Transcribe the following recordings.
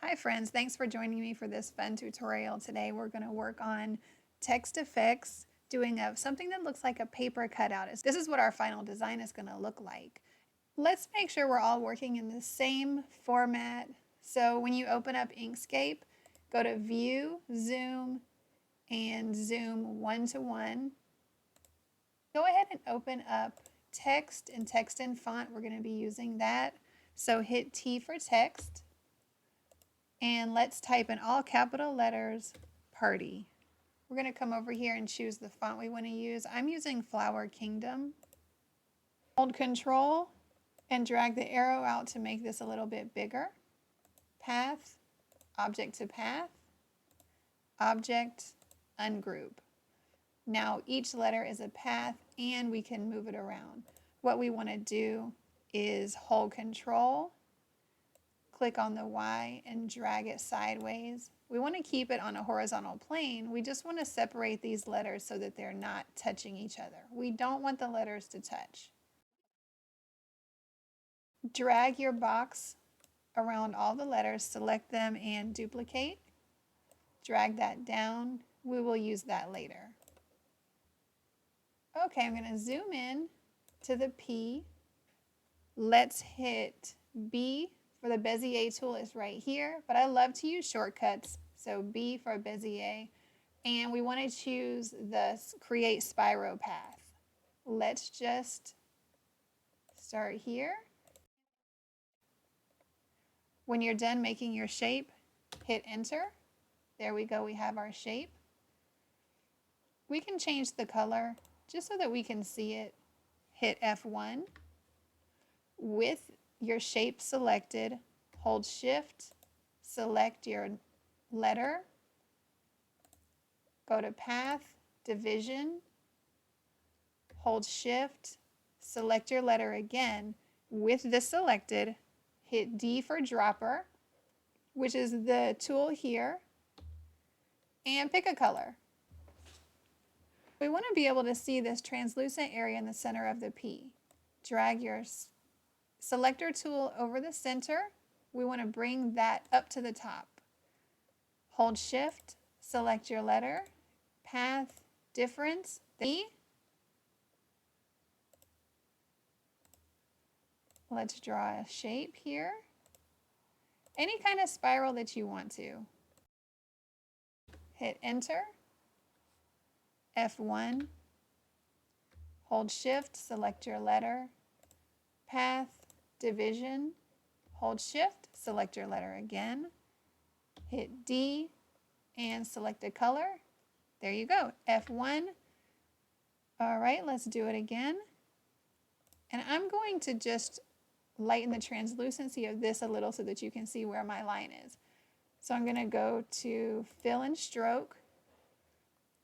Hi friends, thanks for joining me for this fun tutorial. Today we're going to work on text effects, doing something that looks like a paper cutout. This is what our final design is going to look like. Let's make sure we're all working in the same format. So when you open up Inkscape, go to View, Zoom, and Zoom 1 to 1. Go ahead and open up text and text and font. We're going to be using that. So hit T for text. And let's type in all capital letters, party. We're going to come over here and choose the font we want to use. I'm using Flower Kingdom. Hold Control and drag the arrow out to make this a little bit bigger. Path, object to path, object, ungroup. Now each letter is a path and we can move it around. What we want to do is hold Control, click on the Y and drag it sideways. We want to keep it on a horizontal plane. We just want to separate these letters so that they're not touching each other. We don't want the letters to touch. Drag your box around all the letters, select them and duplicate. Drag that down. We will use that later. Okay, I'm going to zoom in to the P. Let's hit B. For the Bezier tool is right here, but I love to use shortcuts. So B for Bezier, and we want to choose the Create Spiro path. Let's just start here. When you're done making your shape, hit Enter. There we go, we have our shape. We can change the color just so that we can see it. Hit F1. With your shape selected, hold Shift, select your letter, go to Path, Division, hold Shift, select your letter again. With this selected, hit D for Dropper, which is the tool here, and pick a color. We want to be able to see this translucent area in the center of the P. Drag your selector tool over the center. We want to bring that up to the top. Hold Shift, select your letter, Path, Difference, E. Let's draw a shape here. Any kind of spiral that you want to. Hit Enter, F1, hold Shift, select your letter, Path, Division, hold Shift, select your letter again, hit D, and select a color. There you go, F1. All right, let's do it again. And I'm going to just lighten the translucency of this a little so that you can see where my line is. So I'm going to go to Fill and Stroke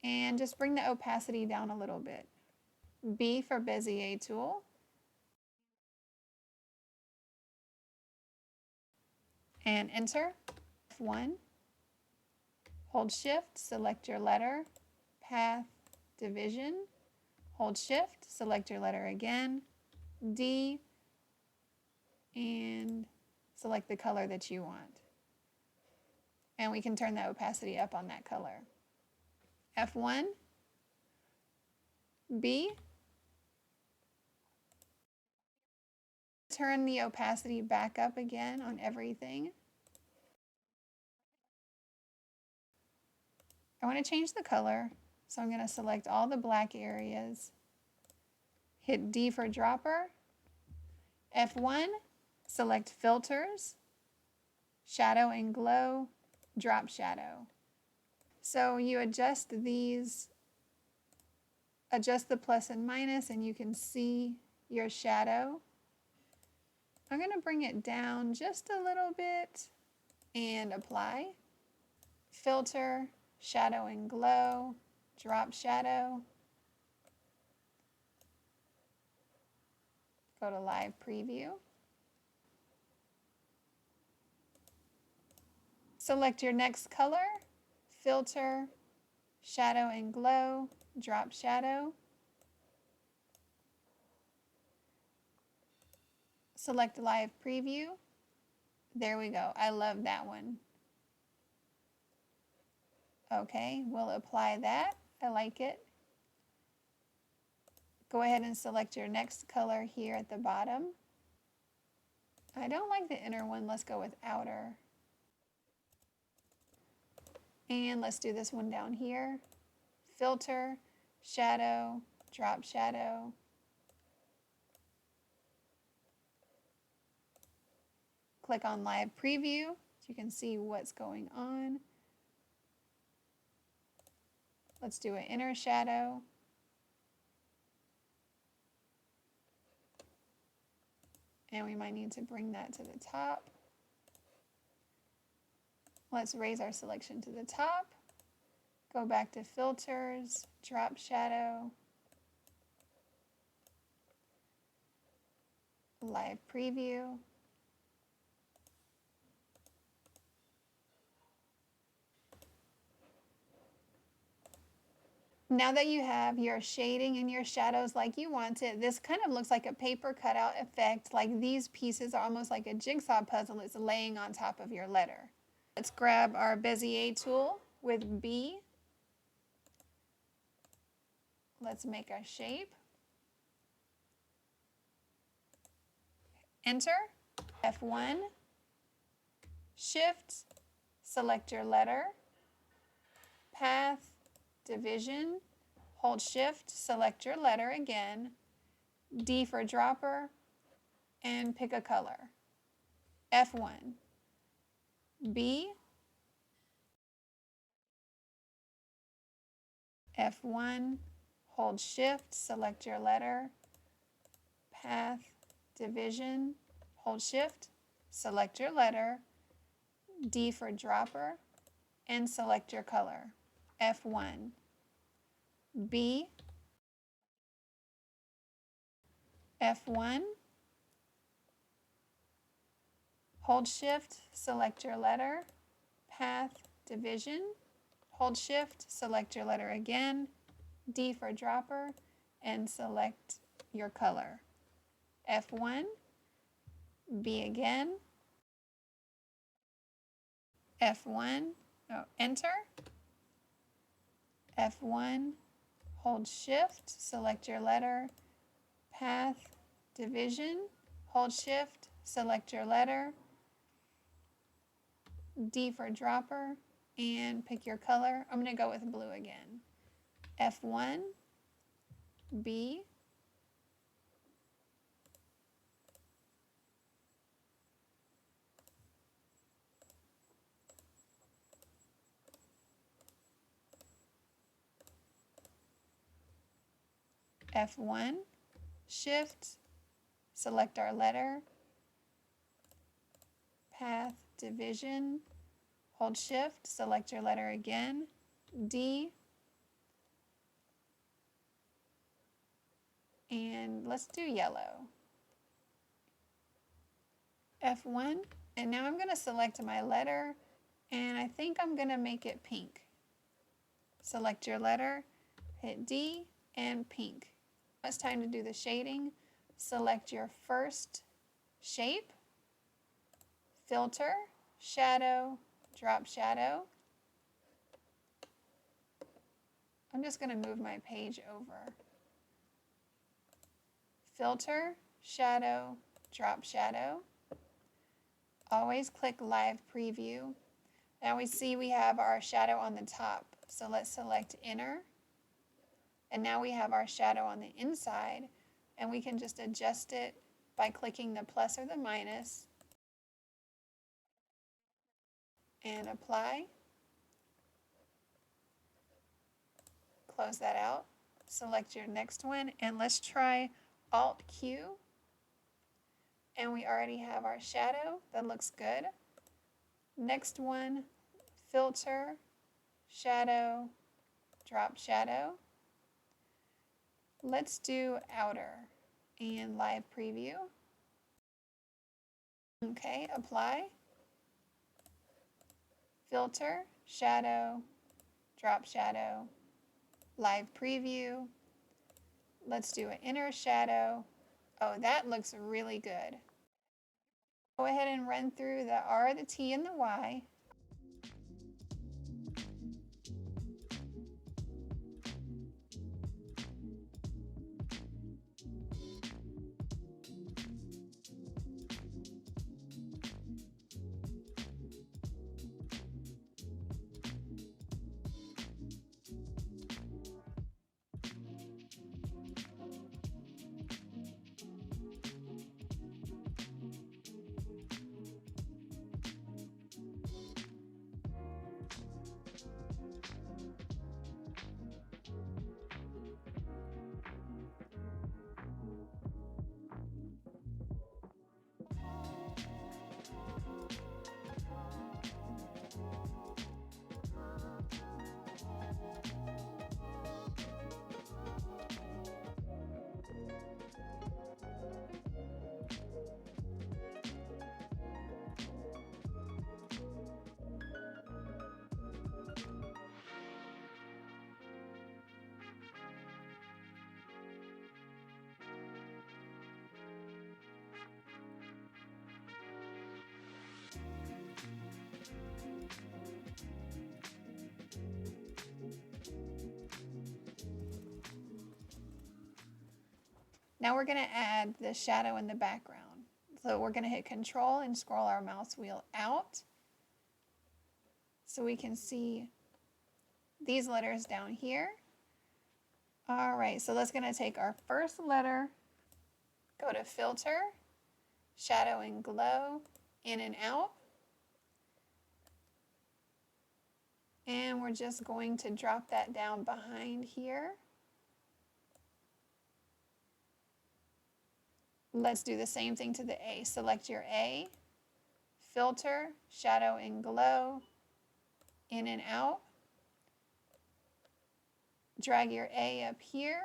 and just bring the opacity down a little bit. B for Bezier tool. And Enter. F1. Hold Shift, select your letter, Path, Division. Hold Shift, select your letter again, D, and select the color that you want. And we can turn the opacity up on that color. F1, B. Turn the opacity back up again on everything. I want to change the color, so I'm going to select all the black areas. Hit D for Dropper. F1, select Filters, Shadow and Glow, Drop Shadow. So you adjust these, adjust the plus and minus, and you can see your shadow. I'm going to bring it down just a little bit and apply. Filter, Shadow and Glow, Drop Shadow. Go to Live Preview. Select your next color, Filter, Shadow and Glow, Drop Shadow. Select Live Preview. There we go. I love that one. Okay, we'll apply that. I like it. Go ahead and select your next color here at the bottom. I don't like the inner one. Let's go with outer. And let's do this one down here. Filter, shadow, drop shadow. Click on live preview so you can see what's going on. Let's do an inner shadow. And we might need to bring that to the top. Let's raise our selection to the top. Go back to filters, drop shadow, live preview. Now that you have your shading and your shadows like you want it, this kind of looks like a paper cutout effect, like these pieces are almost like a jigsaw puzzle. It's laying on top of your letter. Let's grab our Bezier tool with B. Let's make a shape. Enter, F1, Shift, select your letter, path, division, hold Shift, select your letter again, D for dropper, and pick a color. F1, B, F1, hold Shift, select your letter, path, division, hold Shift, select your letter, D for dropper, and select your color. F1, B, F1, hold Shift, select your letter, path, division, hold Shift, select your letter again, D for dropper, and select your color. F1, B again, F1, enter, F1, hold Shift, select your letter, path, division, hold Shift, select your letter, D for dropper, and pick your color. I'm going to go with blue again. F1, B, F1, Shift, select our letter, path, division, hold Shift, select your letter again, D, and let's do yellow. F1, and now I'm going to select my letter, and I think I'm going to make it pink. Select your letter, hit D, and pink. It's time to do the shading. Select your first shape, filter, shadow, drop shadow. I'm just going to move my page over. Filter, shadow, drop shadow. Always click live preview. Now we see we have our shadow on the top. So let's select inner. And now we have our shadow on the inside. And we can just adjust it by clicking the plus or the minus. And apply. Close that out. Select your next one. And let's try Alt Q. And we already have our shadow. That looks good. Next one, filter, shadow, drop shadow. Let's do outer and live preview. Okay, apply. Filter, shadow, drop shadow, live preview. Let's do an inner shadow. Oh, that looks really good. Go ahead and run through the R, the T, and the Y. Now we're going to add the shadow in the background. So we're going to hit Control and scroll our mouse wheel out so we can see these letters down here. All right, so let's gonna take our first letter, go to Filter, Shadow and Glow, in and out. And we're just going to drop that down behind here. Let's do the same thing to the A. Select your A, Filter, Shadow and Glow, in and out. Drag your A up here.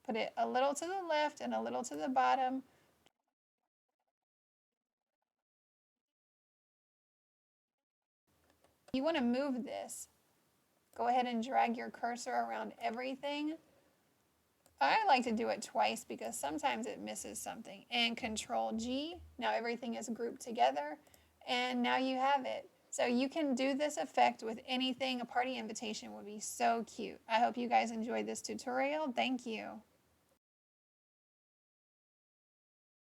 Put it a little to the left and a little to the bottom. You want to move this. Go ahead and drag your cursor around everything. I like to do it twice because sometimes it misses something. And Control G, now everything is grouped together. And now you have it. So you can do this effect with anything. A party invitation would be so cute. I hope you guys enjoyed this tutorial. Thank you.